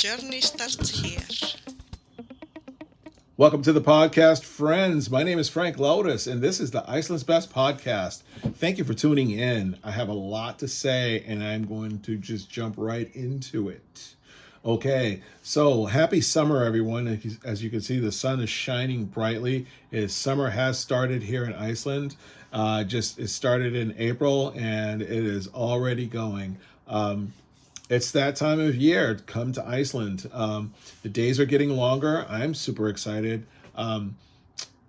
journey starts here. Welcome to the podcast, friends. My name is Frank Lotus, and this is the Iceland's Best Podcast. Thank you for tuning in. I have a lot to say, and I'm going to just jump right into it. Okay, so happy summer, everyone. As you can see, the sun is shining brightly. Summer has started here in Iceland. It started in April, and it is already going. It's that time of year. Come to Iceland. The days are getting longer. I'm super excited.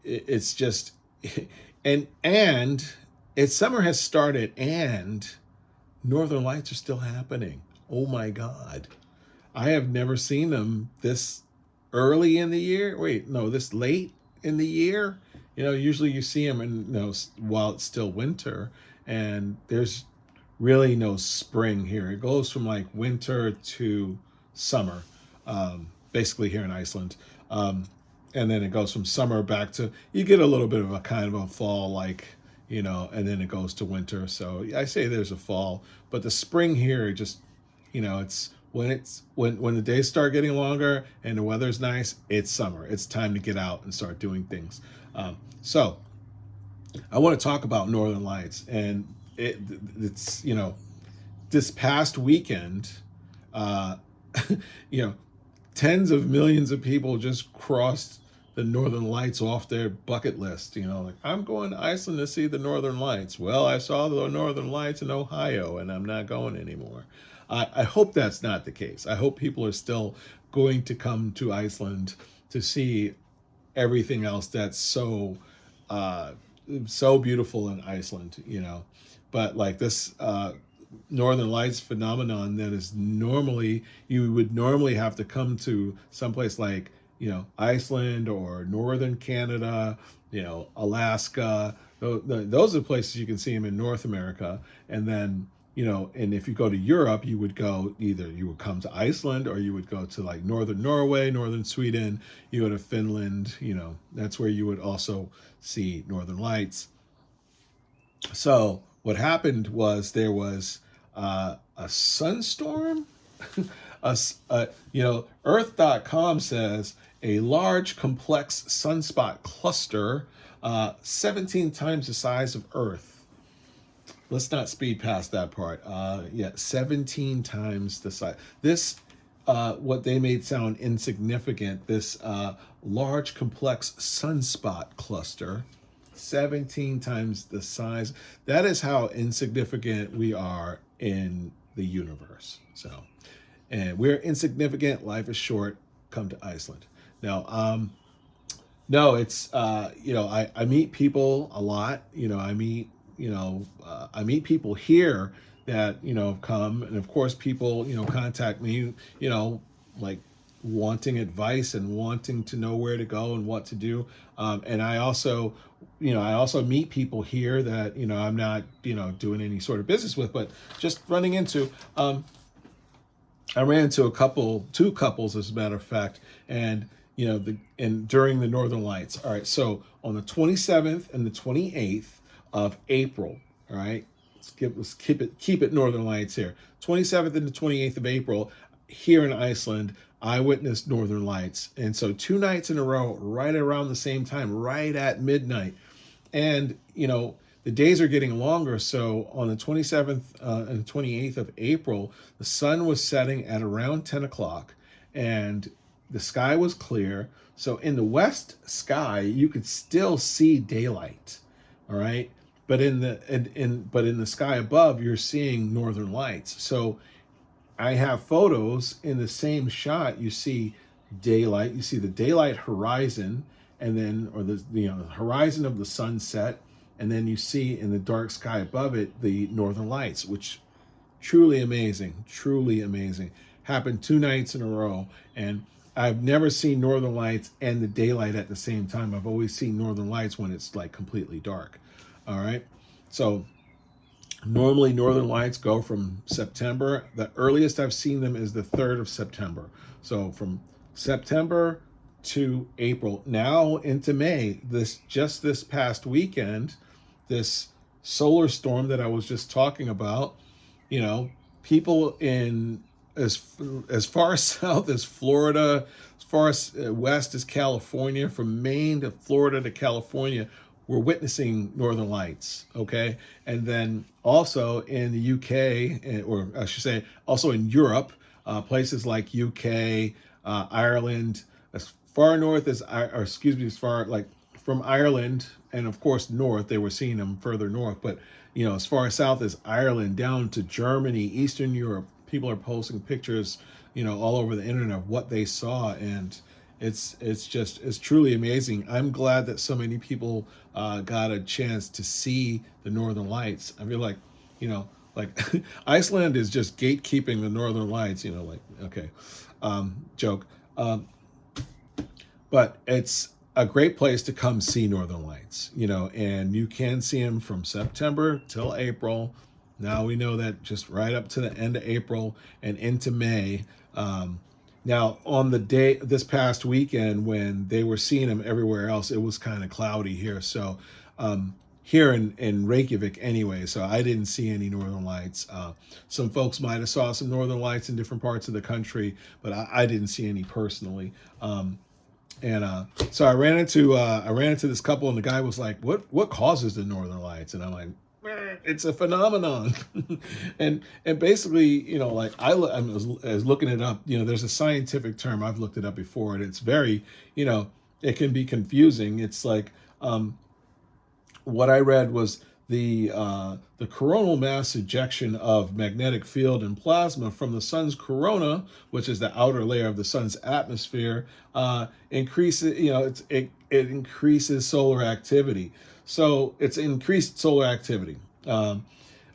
It's just, and it's summer has started, and Northern Lights are still happening. Oh my God, I have never seen them this early in the year. Wait, no, this late in the year. Usually you see them while it's still winter, and there's really no spring here. It goes from like winter to summer, basically here in Iceland. And then it goes from summer back to, you get a little bit of a kind of a fall, and then it goes to winter. So I say there's a fall, but the spring here, it's when the days start getting longer and the weather's nice, it's summer. It's time to get out and start doing things. So I want to talk about Northern Lights, and it's this past weekend, tens of millions of people just crossed the Northern Lights off their bucket list. Like, I'm going to Iceland to see the Northern Lights. Well, I saw the Northern Lights in Ohio, and I'm not going anymore. I hope that's not the case. I hope people are still going to come to Iceland to see everything else that's so beautiful in Iceland, but like this Northern Lights phenomenon that is you would normally have to come to someplace like, Iceland or Northern Canada, Alaska. Those are places you can see them in North America. And then, and if you go to Europe, you would come to Iceland, or you would go to like Northern Norway, Northern Sweden, you go to Finland, that's where you would also see Northern Lights. So what happened was there was a sunstorm. Earth.com says a large, complex sunspot cluster, 17 times the size of Earth. Let's not speed past that part. 17 times the size. This, what they made sound insignificant, this large, complex sunspot cluster, 17 times the size. That is how insignificant we are in the universe. So, and we're insignificant. Life is short. Come to Iceland. Now, no, it's, I meet people a lot. I meet people here that, come, and of course people, contact me, like wanting advice and wanting to know where to go and what to do. And I also meet people here that, I'm not, doing any sort of business with, but just running into, I ran into two couples, as a matter of fact, and, during the Northern Lights. All right. So on the 27th and the 28th of April, all right, let's keep it Northern Lights here. 27th and the 28th of April here in Iceland, I witnessed Northern Lights. And so 2 nights in a row, right around the same time, right at midnight. And, the days are getting longer. So on the 27th and 28th of April, the sun was setting at around 10 o'clock, and the sky was clear. So in the west sky, you could still see daylight. All right. But in the sky above, you're seeing Northern Lights. So I have photos in the same shot. You see daylight. You see the daylight horizon, and then, or the horizon of the sunset, and then you see in the dark sky above it the Northern Lights, which truly amazing. Happened 2 nights in a row, and I've never seen Northern Lights and the daylight at the same time. I've always seen Northern Lights when it's like completely dark. All right, so normally Northern Lights go from September. The earliest I've seen them is the 3rd of September. So from September to April, now into May. This past weekend, this solar storm that I was just talking about, people in as as far south as Florida, as far as west as California, from Maine to Florida to California, we're witnessing northern lights. Okay, and then also in the UK, or I should say, also in Europe, places like UK, Ireland, as far north as, or excuse me, as far like from Ireland, and of course north, they were seeing them further north, but as far south as Ireland, down to Germany, Eastern Europe, people are posting pictures, all over the internet of what they saw, and it's truly amazing. I'm glad that so many people got a chance to see the Northern Lights. I feel like, like Iceland is just gatekeeping the Northern Lights. Like, okay, joke. But it's a great place to come see Northern Lights, and you can see them from September till April. Now we know that just right up to the end of April and into May. Now, on the day this past weekend when they were seeing them everywhere else, it was kind of cloudy here. So here in Reykjavik anyway, so I didn't see any Northern Lights. Some folks might have saw some Northern Lights in different parts of the country, but I didn't see any personally. And so I ran into this couple, and the guy was like, "What causes the Northern Lights?" And I'm like, "It's a phenomenon." and basically, like I was looking it up. There's a scientific term. I've looked it up before, and it's very, it can be confusing. It's like what I read was the coronal mass ejection of magnetic field and plasma from the sun's corona, which is the outer layer of the sun's atmosphere, increases. It increases solar activity. So it's increased solar activity.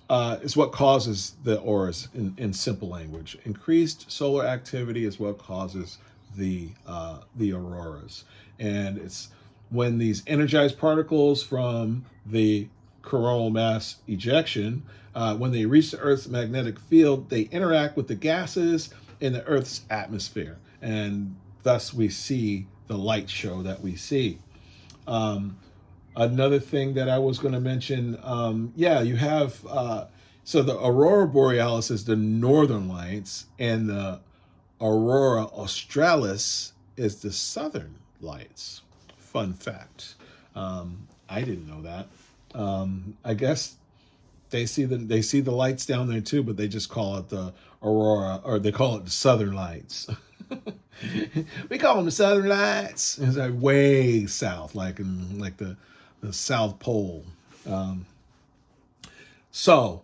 Is what causes the auroras in simple language. Increased solar activity is what causes the auroras, and it's when these energized particles from the coronal mass ejection, when they reach the Earth's magnetic field, they interact with the gases in the Earth's atmosphere, and thus we see the light show that we see. Another thing that I was going to mention, you have, so the Aurora Borealis is the northern lights, and the Aurora Australis is the southern lights. Fun fact. I didn't know that. I guess they see the lights down there too, but they just call it the Aurora, or they call it the southern lights. We call them the southern lights. It's like way south, like in like the South Pole. So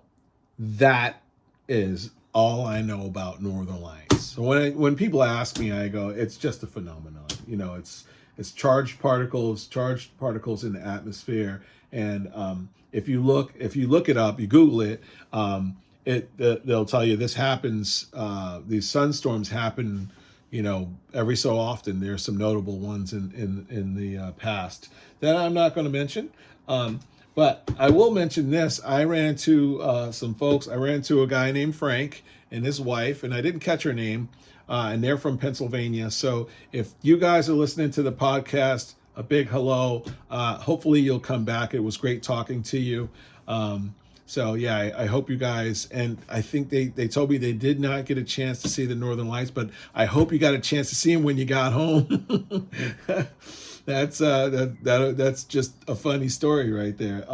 that is all I know about Northern Lights. So when people ask me, I go, it's just a phenomenon. It's charged particles in the atmosphere, and if you look it up, you Google it, they'll tell you this happens. These sunstorms happen, every so often. There's some notable ones in the past that I'm not going to mention. But I will mention this. I ran into some folks. I ran into a guy named Frank and his wife, and I didn't catch her name, and they're from Pennsylvania. So if you guys are listening to the podcast, a big hello. Hopefully you'll come back. It was great talking to you. I hope you guys, and I think they told me they did not get a chance to see the Northern Lights, but I hope you got a chance to see them when you got home. That's just a funny story right there.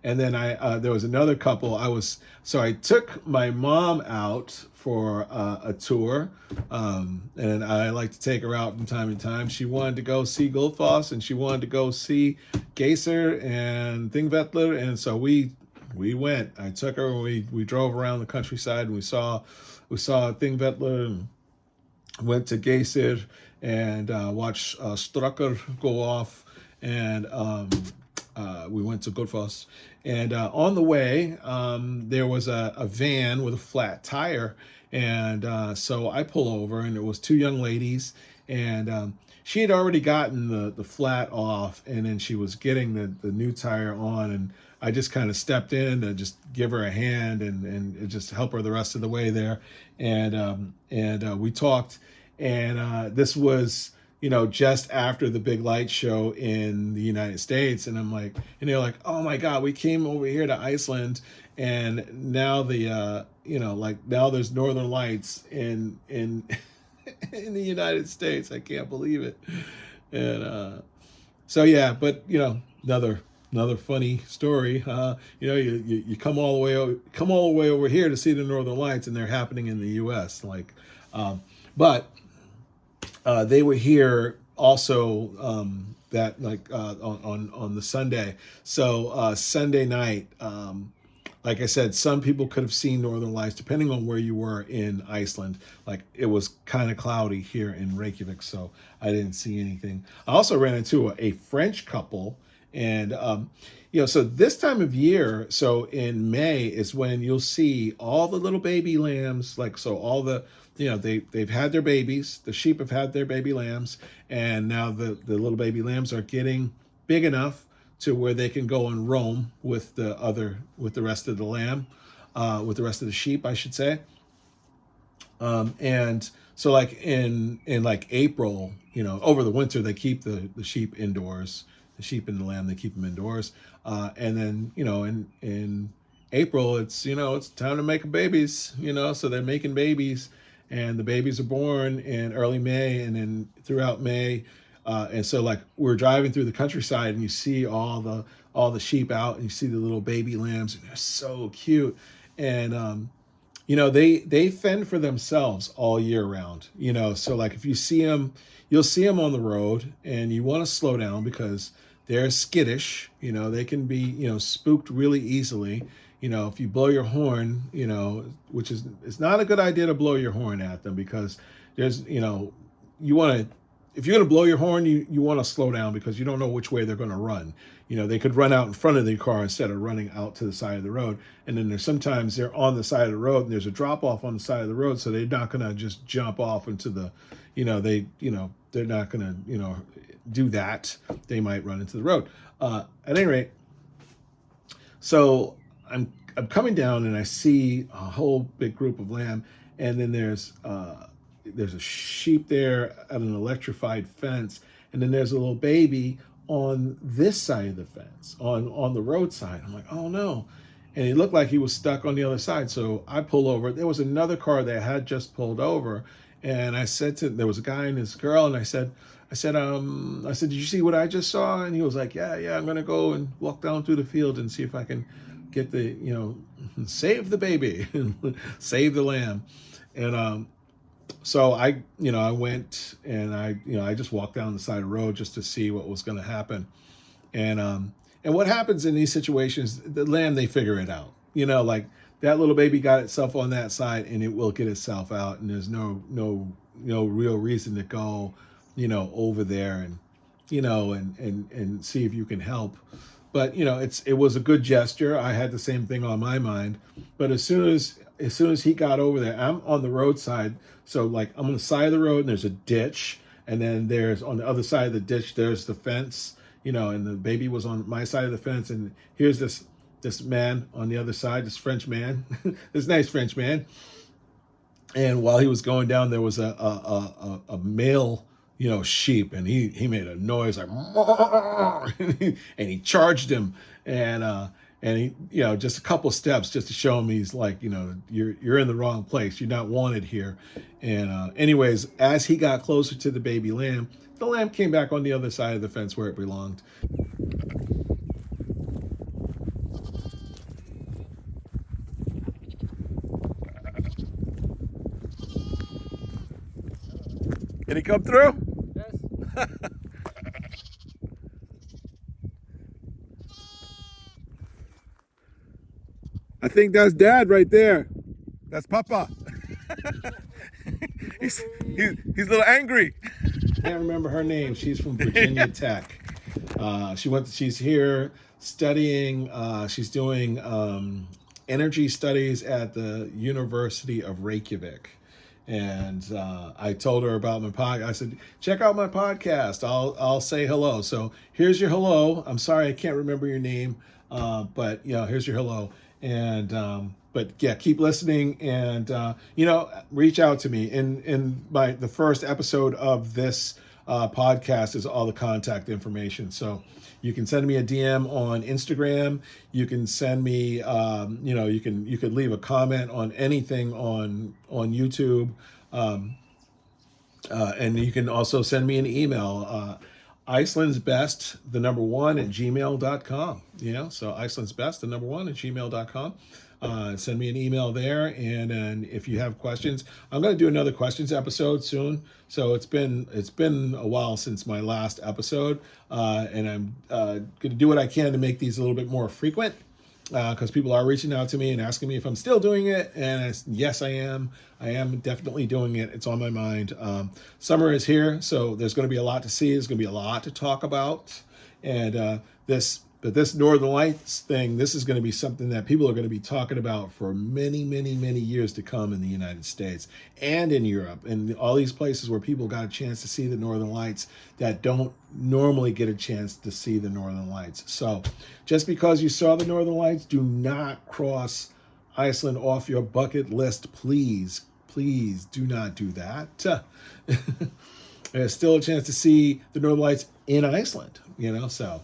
And then there was another couple. I took my mom out for a tour, and I like to take her out from time to time. She wanted to go see Gullfoss, and she wanted to go see Geysir and Thingvellir, and so we went. I took her, and we drove around the countryside, and we saw Thingvellir, and went to Geysir, and watched Strucker go off, and we went to Gullfoss. And on the way, there was a van with a flat tire, and so I pull over, and there was two young ladies, and she had already gotten the flat off, and then she was getting the new tire on, and I just kind of stepped in to just give her a hand and just help her the rest of the way there, and we talked, and this was just after the big light show in the United States. And I'm like, and they're like, oh my God, we came over here to Iceland, and now like now there's Northern Lights in in the United States. I can't believe it. And so yeah, but another funny story. You come all the way over here to see the Northern Lights, and they're happening in the U.S. But they were here also that like on the Sunday. So Sunday night, like I said, some people could have seen Northern Lights depending on where you were in Iceland. Like it was kind of cloudy here in Reykjavik, so I didn't see anything. I also ran into a French couple, and so this time of year, so in May is when you'll see all the little baby lambs. Like so, all the they've had their babies. The sheep have had their baby lambs, and now the little baby lambs are getting big enough to where they can go and roam with the rest of the lamb, with the rest of the sheep, I should say. And so like in like April, over the winter they keep the sheep indoors. The sheep and the lamb, they keep them indoors. And then in April it's time to make babies. So they're making babies, and the babies are born in early May, and then throughout May. And so like we're driving through the countryside, and you see all the sheep out, and you see the little baby lambs, and they're so cute. And they fend for themselves all year round. So like if you see them, you'll see them on the road, and you want to slow down because they're skittish. They can be spooked really easily. If you blow your horn, which is, it's not a good idea to blow your horn at them, because there's you want to, if you're going to blow your horn, you want to slow down, because you don't know which way they're going to run. They could run out in front of the car instead of running out to the side of the road. And then sometimes they're on the side of the road, and there's a drop off on the side of the road, so they're not going to just jump off into the, they're not going to do that. They might run into the road. At any rate, so I'm coming down, and I see a whole big group of lamb, and then there's a sheep there at an electrified fence, and then there's a little baby on this side of the fence, on the roadside. I'm like, oh no. And he looked like he was stuck on the other side. So I pull over. There was another car that had just pulled over, and I said there was a guy and this girl, and I said, did you see what I just saw? And he was like, yeah, I'm gonna go and walk down through the field and see if I can get save the baby, save the lamb. And so I went, and I just walked down the side of the road just to see what was going to happen. And what happens in these situations, the lamb, they figure it out. Like that little baby got itself on that side, and it will get itself out. And there's no real reason to go, over there and, and see if you can help. But, it was a good gesture. I had the same thing on my mind. But as soon as he got over there, I'm on the roadside. So like I'm on the side of the road, and there's a ditch, and then there's on the other side of the ditch, there's the fence, and the baby was on my side of the fence. And here's this man on the other side, this French man, this nice French man. And while he was going down, there was a male, sheep, and he made a noise like, and he charged him, and he, just a couple steps just to show him he's like, you're in the wrong place. You're not wanted here. And anyways, as he got closer to the baby lamb, the lamb came back on the other side of the fence where it belonged. Did he come through? Yes. I think that's Dad right there. That's Papa. he's a little angry. Can't remember her name. She's from Virginia Tech. She's here studying. She's doing energy studies at the University of Reykjavik. And I told her about my podcast. I said, check out my podcast. I'll say hello. So here's your hello. I'm sorry I can't remember your name, but here's your hello. And but yeah, keep listening, and reach out to me. In the first episode of this podcast is all the contact information. So you can send me a DM on Instagram. You can send me, you could leave a comment on anything on YouTube. And you can also send me an email, Iceland's Best, the number one at gmail.com. So Iceland's Best, the number one at gmail.com. Send me an email there. And if you have questions, I'm going to do another questions episode soon. So it's been a while since my last episode. And I'm going to do what I can to make these a little bit more frequent. Because people are reaching out to me and asking me if I'm still doing it, and yes, I am. I am definitely doing it. It's on my mind. Summer is here, so there's going to be a lot to see. There's going to be a lot to talk about, and this Northern Lights thing, this is going to be something that people are going to be talking about for many, many, many years to come in the United States and in Europe and all these places where people got a chance to see the Northern Lights that don't normally get a chance to see the Northern Lights. So just because you saw the Northern Lights, do not cross Iceland off your bucket list, please. Please do not do that. There's still a chance to see the Northern Lights in Iceland, so.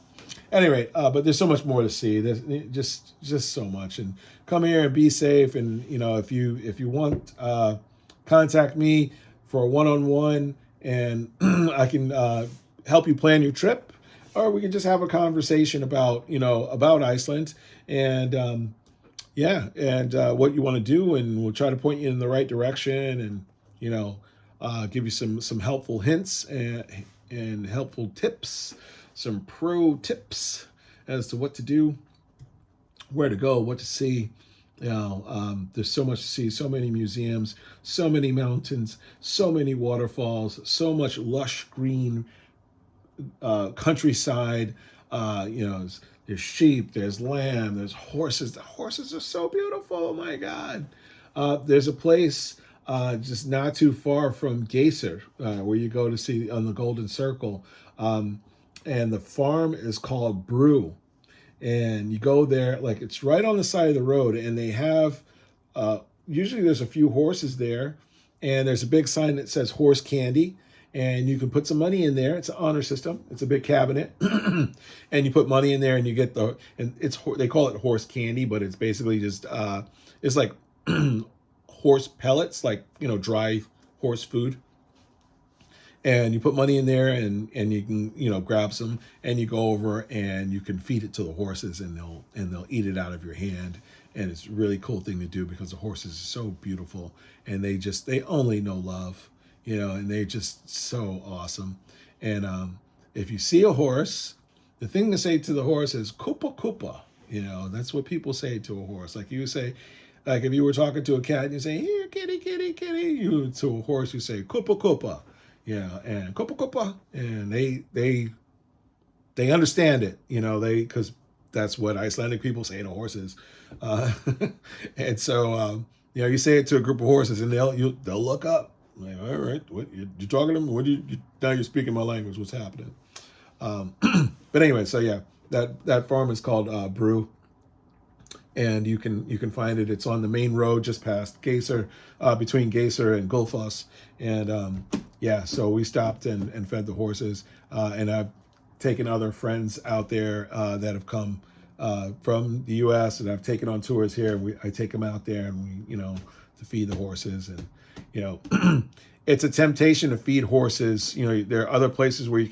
Anyway, but there's so much more to see. There's just so much. And come here and be safe. And if you want, contact me for a one-on-one, and I can help you plan your trip, or we can just have a conversation about Iceland and what you want to do, and we'll try to point you in the right direction, and give you some helpful hints and helpful tips. Some pro tips as to what to do, where to go, what to see. There's so much to see, so many museums, so many mountains, so many waterfalls, so much lush green countryside. There's sheep, there's lamb, there's horses. The horses are so beautiful. Oh my God. There's a place just not too far from Geysir where you go to see on the Golden Circle. And the farm is called Brew. And you go there, like it's right on the side of the road, and they have, usually there's a few horses there, and there's a big sign that says horse candy, and you can put some money in there. It's an honor system. It's a big cabinet, and you put money in there, and you get they call it horse candy, but it's basically just, it's like horse pellets, like, dry horse food. And you put money in there, and you can grab some, and you go over and you can feed it to the horses, and they'll eat it out of your hand. And it's a really cool thing to do because the horses are so beautiful, and they only know love, and they're just so awesome. And if you see a horse, the thing to say to the horse is "kupa kupa." That's what people say to a horse. Like you say, like if you were talking to a cat and you say "here, kitty, kitty, kitty," to a horse you say "kupa kupa." And kupa kupa, and they understand it, because that's what Icelandic people say to horses, and so you say it to a group of horses, and they'll look up, like, all right, what you talking to them? What now you're speaking my language? What's happening? But anyway, so yeah, that farm is called Brew. And you can find it. It's on the main road just past Geysir, between Geysir and Gullfoss. And so we stopped and fed the horses. And I've taken other friends out there that have come from the U.S. and I've taken on tours here. And I take them out there, and we to feed the horses. And it's a temptation to feed horses. There are other places where you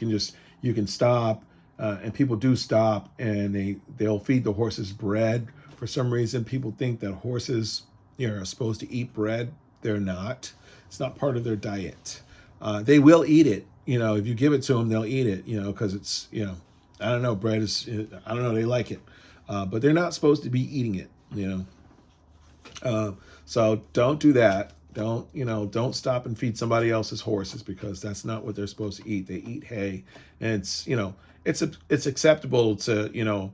can stop, and people do stop, and they'll feed the horses bread. For some reason, people think that horses, are supposed to eat bread. They're not. It's not part of their diet. They will eat it. If you give it to them, they'll eat it. Because it's, I don't know. Bread is, I don't know. They like it, but they're not supposed to be eating it. So don't do that. Don't stop and feed somebody else's horses, because that's not what they're supposed to eat. They eat hay, and it's acceptable to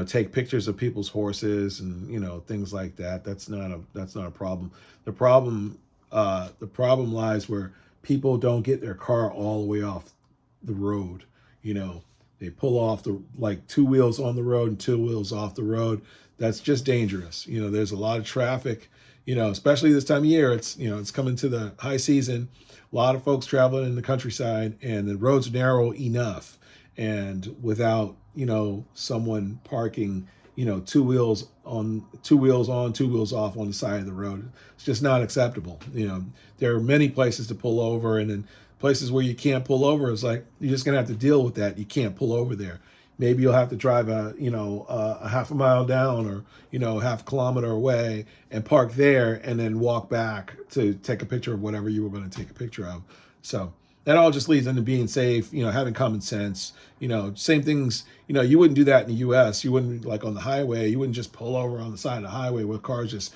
take pictures of people's horses and things like that. That's not a problem. The problem lies where people don't get their car all the way off the road. They pull off like 2 wheels on the road and 2 wheels off the road. That's just dangerous. There's a lot of traffic, especially this time of year, it's coming to the high season. A lot of folks traveling in the countryside, and the roads are narrow enough. And without, someone parking, two wheels on, two wheels off on the side of the road, it's just not acceptable. There are many places to pull over, and then places where you can't pull over, it's like you're just gonna have to deal with that. You can't pull over there. Maybe you'll have to drive a half a mile down, or half a kilometer away, and park there, and then walk back to take a picture of whatever you were going to take a picture of. So that all just leads into being safe, having common sense. Same things. You wouldn't do that in the U.S. You wouldn't, like on the highway. You wouldn't just pull over on the side of the highway with cars just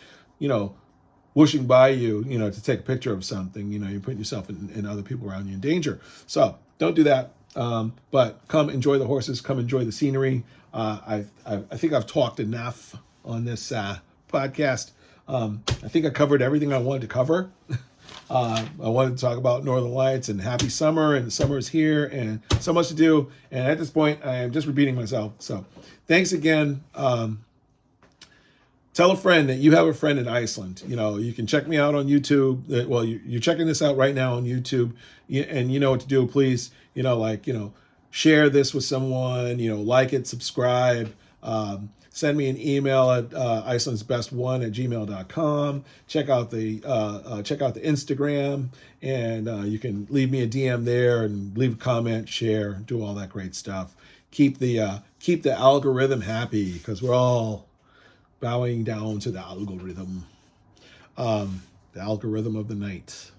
whooshing by you, to take a picture of something. You're putting yourself and other people around you in danger. So don't do that. But come enjoy the horses, come enjoy the scenery. I think I've talked enough on this podcast. I think I covered everything I wanted to cover. I wanted to talk about Northern Lights and happy summer, and the summer is here, and so much to do. And at this point, I am just repeating myself. So thanks again. Tell a friend that you have a friend in Iceland. You can check me out on YouTube. Well, you're checking this out right now on YouTube, and you know what to do. Please, share this with someone. Like it, subscribe. Send me an email at icelandsbest1@gmail.com. Check out the Instagram, and you can leave me a DM there and leave a comment, share, do all that great stuff. Keep the algorithm happy, because we're all bowing down to the algorithm of the night.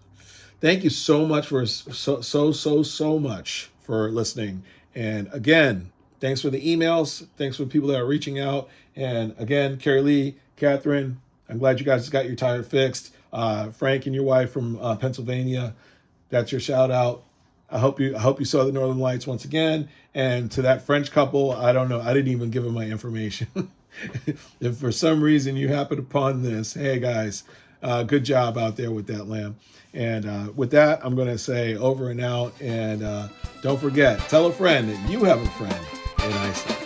Thank you so much for so much for listening. And again, thanks for the emails. Thanks for the people that are reaching out. And again, Carrie Lee, Catherine, I'm glad you guys got your tire fixed. Frank and your wife from Pennsylvania, that's your shout out. I hope you saw the Northern Lights once again. And to that French couple, I don't know, I didn't even give them my information. If for some reason you happen upon this, hey guys, good job out there with that lamb. And with that, I'm going to say over and out. And don't forget, tell a friend that you have a friend in Iceland.